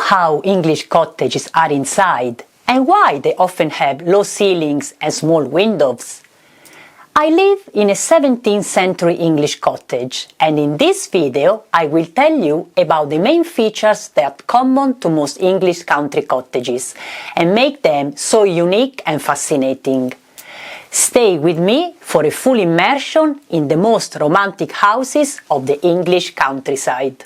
how English cottages are inside and why they often have low ceilings and small windows? I live in a 17th century English cottage, and in this video I will tell you about the main features that are common to most English country cottages and make them so unique and fascinating. Stay with me for a full immersion in the most romantic houses of the English countryside.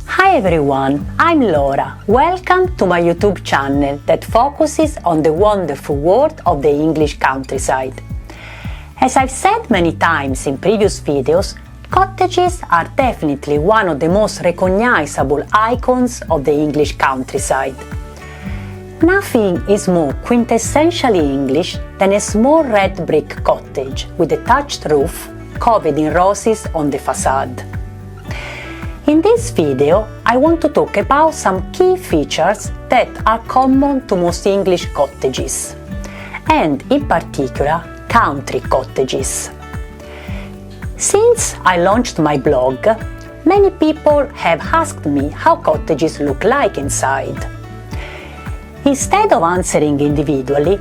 Hi everyone, I'm Laura. Welcome to my YouTube channel that focuses on the wonderful world of the English countryside. As I've said many times in previous videos, cottages are definitely one of the most recognizable icons of the English countryside. Nothing is more quintessentially English than a small red brick cottage with a thatched roof covered in roses on the facade. In this video, I want to talk about some key features that are common to most English cottages, and in particular, country cottages. Since I launched my blog, many people have asked me how cottages look like inside. Instead of answering individually,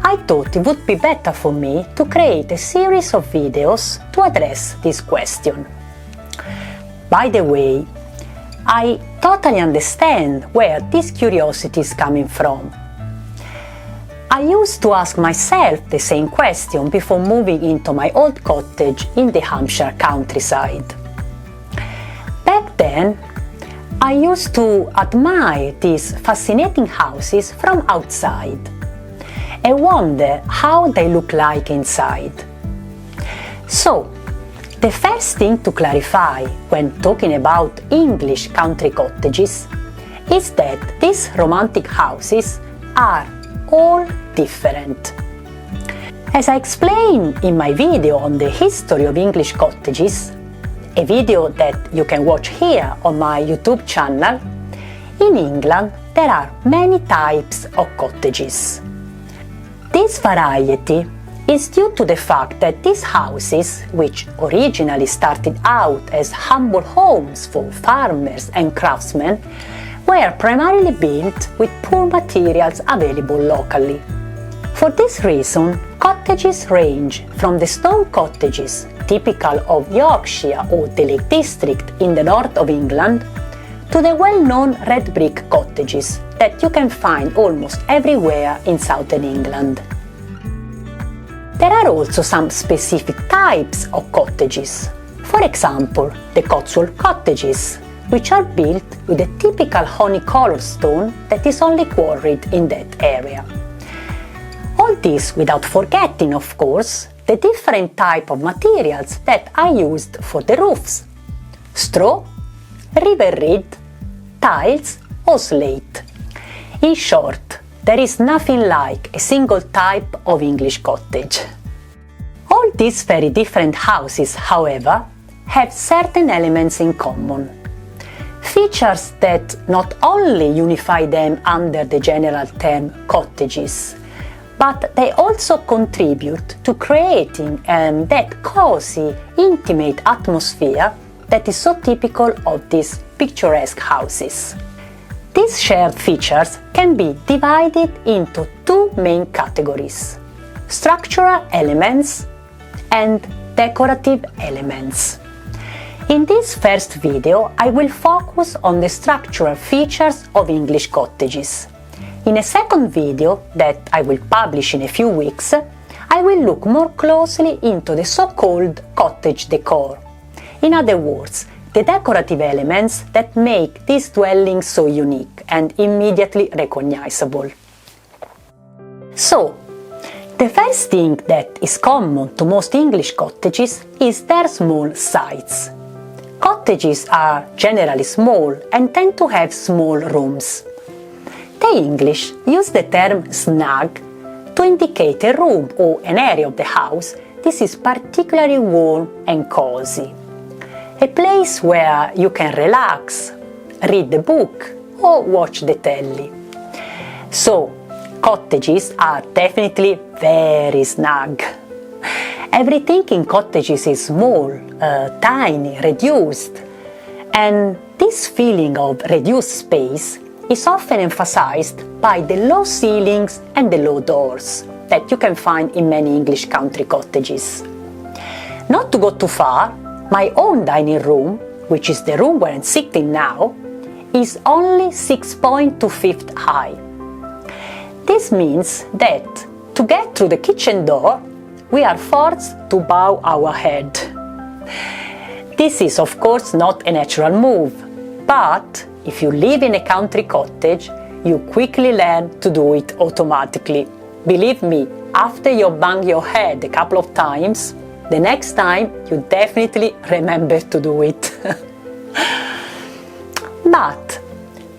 I thought it would be better for me to create a series of videos to address this question. By the way, I totally understand where this curiosity is coming from. I used to ask myself the same question before moving into my old cottage in the Hampshire countryside. Back then, I used to admire these fascinating houses from outside and wonder how they look like inside. So, the first thing to clarify when talking about English country cottages is that these romantic houses are all different. As I explained in my video on the history of English cottages, a video that you can watch here on my YouTube channel, in England there are many types of cottages. This variety is due to the fact that these houses, which originally started out as humble homes for farmers and craftsmen, were primarily built with poor materials available locally. For this reason, cottages range from the stone cottages typical of Yorkshire or the Lake District in the north of England to the well-known red brick cottages that you can find almost everywhere in southern England. There are also some specific types of cottages. For example, the Cotswold cottages, which are built with a typical honey-colored stone that is only quarried in that area. All this without forgetting, of course, the different type of materials that are used for the roofs: straw, river reed, tiles or slate. In short, there is nothing like a single type of English cottage. All these very different houses, however, have certain elements in common. Features that not only unify them under the general term cottages, but they also contribute to creating that cozy, intimate atmosphere that is so typical of these picturesque houses. These shared features can be divided into two main categories: structural elements and decorative elements. In this first video, I will focus on the structural features of English cottages. In a second video that I will publish in a few weeks, I will look more closely into the so-called cottage decor. In other words, the decorative elements that make these dwellings so unique and immediately recognizable. So, the first thing that is common to most English cottages is their small size. Cottages are generally small and tend to have small rooms. The English use the term snug to indicate a room or an area of the house this is particularly warm and cozy. A place where you can relax, read the book or watch the telly. So, cottages are definitely very snug. Everything in cottages is small, tiny, reduced, and this feeling of reduced space is often emphasized by the low ceilings and the low doors that you can find in many English country cottages. Not to go too far, my own dining room, which is the room where I'm sitting now, is only 6.2 feet high. This means that to get through the kitchen door, we are forced to bow our head. This is of course not a natural move, but if you live in a country cottage, you quickly learn to do it automatically. Believe me, after you bang your head a couple of times, the next time you definitely remember to do it. But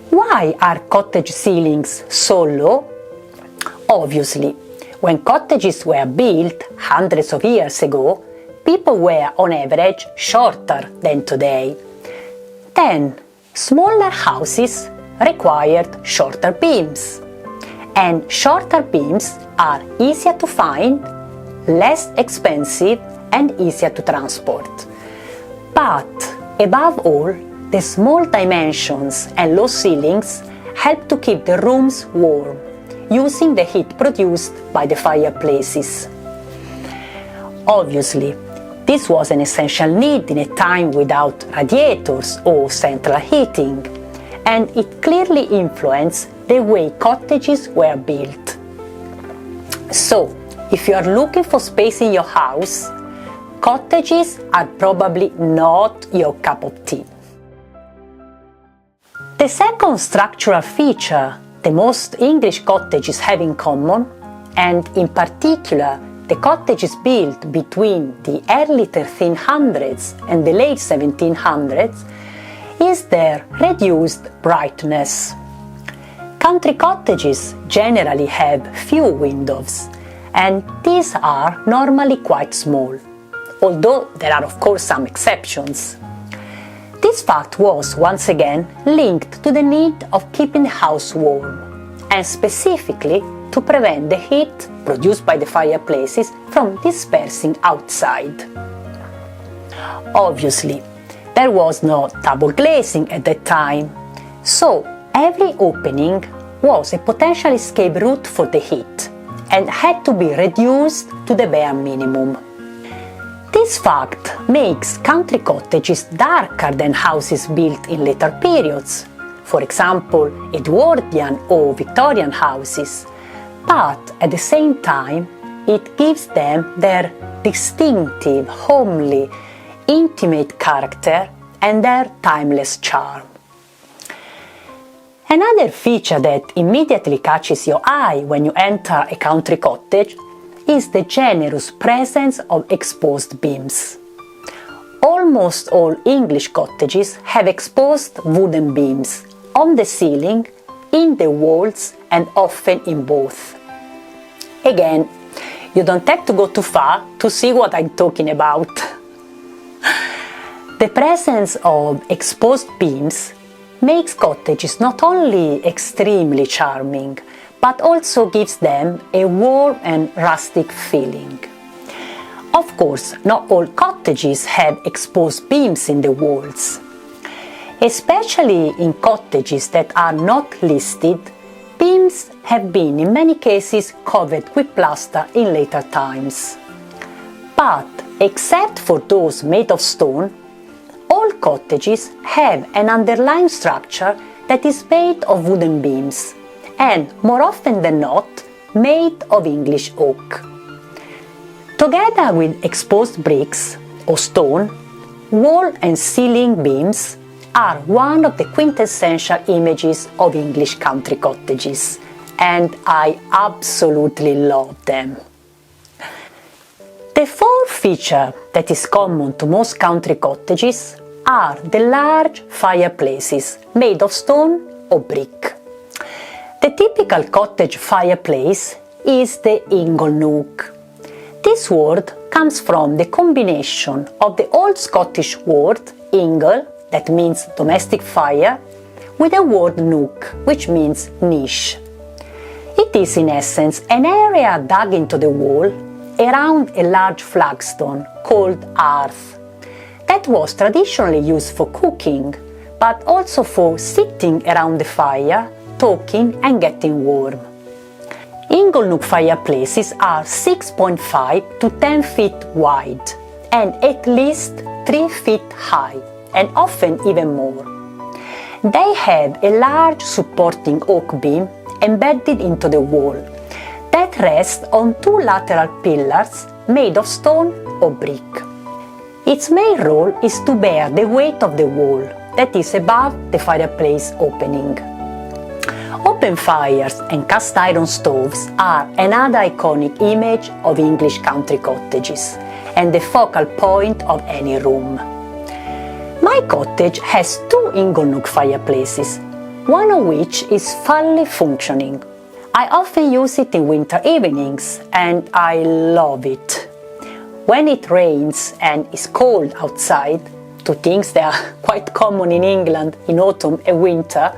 why are cottage ceilings so low? Obviously, when cottages were built hundreds of years ago, people were on average shorter than today. Then, smaller houses required shorter beams. And shorter beams are easier to find, less expensive, and easier to transport. But, above all, the small dimensions and low ceilings help to keep the rooms warm, using the heat produced by the fireplaces. Obviously, this was an essential need in a time without radiators or central heating, and it clearly influenced the way cottages were built. So, if you are looking for space in your house, cottages are probably not your cup of tea. The second structural feature the most English cottages have in common, and in particular the cottages built between the early 1300s and the late 1700s, is their reduced brightness. Country cottages generally have few windows, and these are normally quite small, although there are of course some exceptions. This fact was once again linked to the need of keeping the house warm, and specifically to prevent the heat produced by the fireplaces from dispersing outside. Obviously, there was no double glazing at that time, so every opening was a potential escape route for the heat and had to be reduced to the bare minimum. This fact makes country cottages darker than houses built in later periods, for example Edwardian or Victorian houses, but at the same time it gives them their distinctive, homely, intimate character and their timeless charm. Another feature that immediately catches your eye when you enter a country cottage is the generous presence of exposed beams. Almost all English cottages have exposed wooden beams on the ceiling, in the walls, and often in both. Again, you don't have to go too far to see what I'm talking about. The presence of exposed beams makes cottages not only extremely charming, but also gives them a warm and rustic feeling. Of course, not all cottages have exposed beams in the walls. Especially in cottages that are not listed, beams have been in many cases covered with plaster in later times. But, except for those made of stone, all cottages have an underlying structure that is made of wooden beams, and more often than not, made of English oak. Together with exposed bricks or stone, wall and ceiling beams are one of the quintessential images of English country cottages, and I absolutely love them. The fourth feature that is common to most country cottages are the large fireplaces made of stone or brick. The typical cottage fireplace is the inglenook. This word comes from the combination of the Old Scottish word ingle, that means domestic fire, with the word nook, which means niche. It is in essence an area dug into the wall around a large flagstone called hearth that was traditionally used for cooking, but also for sitting around the fire, talking and getting warm. Inglenook fireplaces are 6.5 to 10 feet wide and at least 3 feet high, and often even more. They have a large supporting oak beam embedded into the wall that rests on two lateral pillars made of stone or brick. Its main role is to bear the weight of the wall that is above the fireplace opening. Open fires and cast iron stoves are another iconic image of English country cottages and the focal point of any room. My cottage has two inglenook fireplaces, one of which is fully functioning. I often use it in winter evenings and I love it. When it rains and is cold outside, two things that are quite common in England in autumn and winter,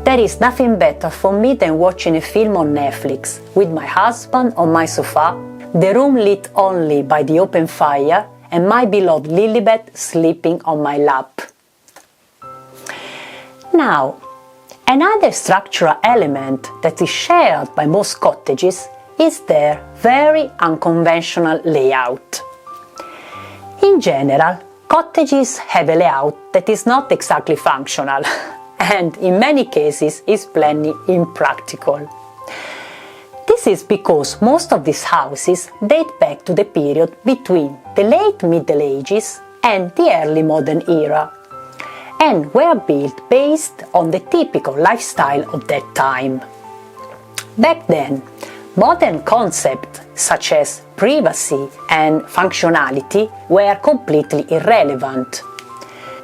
there is nothing better for me than watching a film on Netflix with my husband on my sofa, the room lit only by the open fire, and my beloved Lilibet sleeping on my lap. Now, another structural element that is shared by most cottages is their very unconventional layout. In general, cottages have a layout that is not exactly functional and in many cases is plainly impractical. This is because most of these houses date back to the period between the late Middle Ages and the early modern era, and were built based on the typical lifestyle of that time. Back then, modern concepts such as privacy and functionality were completely irrelevant.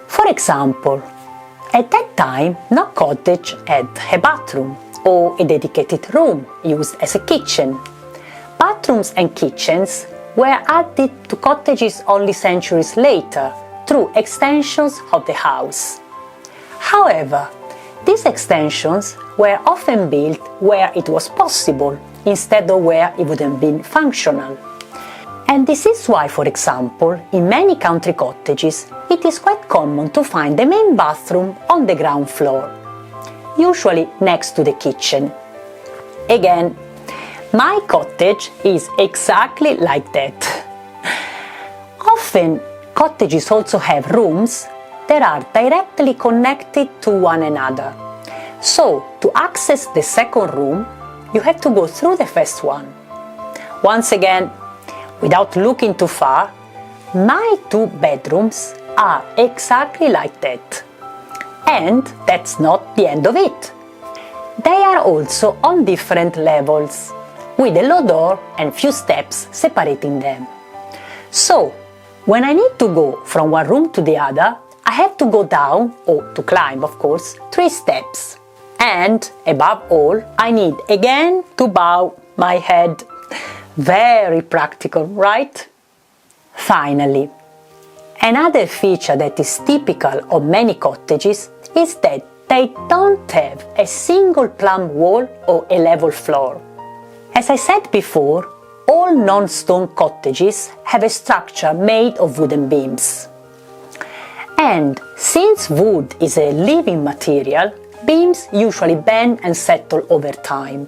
For example, at that time, no cottage had a bathroom or a dedicated room used as a kitchen. Bathrooms and kitchens were added to cottages only centuries later through extensions of the house. However, these extensions were often built where it was possible instead of where it wouldn't be functional. And this is why, for example, in many country cottages, it is quite common to find the main bathroom on the ground floor, usually next to the kitchen. Again, my cottage is exactly like that. Often, cottages also have rooms that are directly connected to one another. So, to access the second room, you have to go through the first one. Once again, without looking too far, my two bedrooms are exactly like that. And that's not the end of it. They are also on different levels, with a low door and few steps separating them. So, when I need to go from one room to the other, I have to go down, or to climb of course, 3 steps. And, above all, I need again to bow my head. Very practical, right? Finally, another feature that is typical of many cottages is that they don't have a single plumb wall or a level floor. As I said before, all non-stone cottages have a structure made of wooden beams. And since wood is a living material, beams usually bend and settle over time.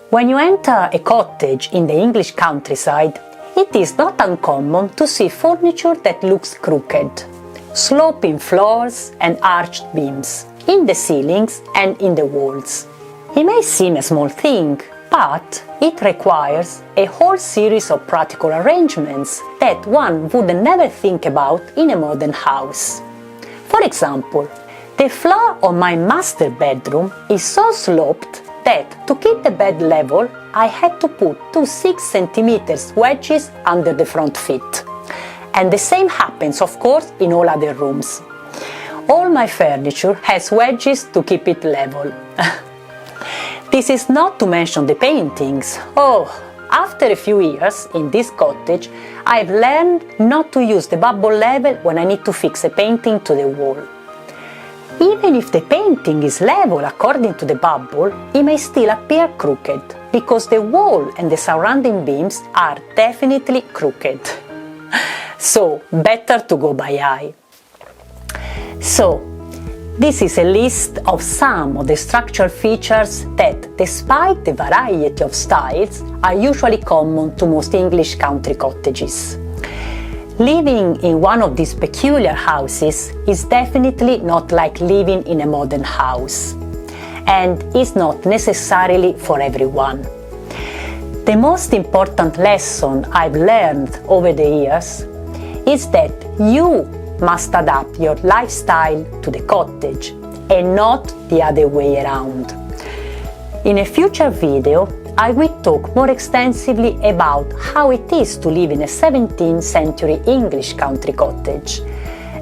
When you enter a cottage in the English countryside, it is not uncommon to see furniture that looks crooked, sloping floors and arched beams in the ceilings and in the walls. It may seem a small thing, but it requires a whole series of practical arrangements that one would never think about in a modern house. For example, the floor of my master bedroom is so sloped that to keep the bed level, I had to put 2 6cm wedges under the front feet. And the same happens, of course, in all other rooms. All my furniture has wedges to keep it level. This is not to mention the paintings. Oh, after a few years in this cottage, I've learned not to use the bubble level when I need to fix a painting to the wall. Even if the painting is level according to the bubble, it may still appear crooked, because the wall and the surrounding beams are definitely crooked. So, better to go by eye. So, this is a list of some of the structural features that, despite the variety of styles, are usually common to most English country cottages. Living in one of these peculiar houses is definitely not like living in a modern house, and is not necessarily for everyone. The most important lesson I've learned over the years is that you must adapt your lifestyle to the cottage and not the other way around. In a future video, I will talk more extensively about how it is to live in a 17th century English country cottage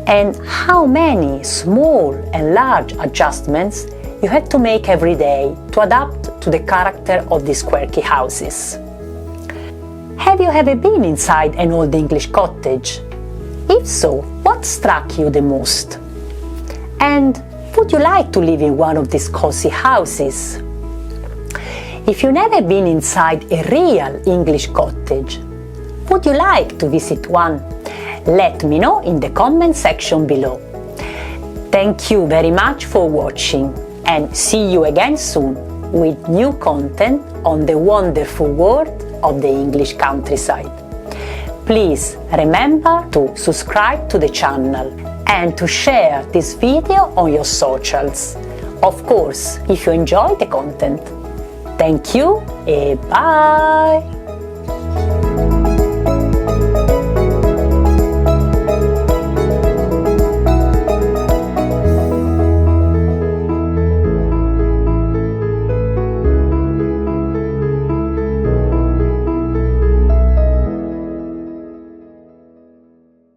and how many small and large adjustments you have to make every day to adapt to the character of these quirky houses. Have you ever been inside an old English cottage? If so, what struck you the most? And would you like to live in one of these cozy houses? If you've never been inside a real English cottage, would you like to visit one? Let me know in the comment section below. Thank you very much for watching, and see you again soon with new content on the wonderful world of the English countryside. Please remember to subscribe to the channel and to share this video on your socials. Of course, if you enjoy the content. Thank you and bye!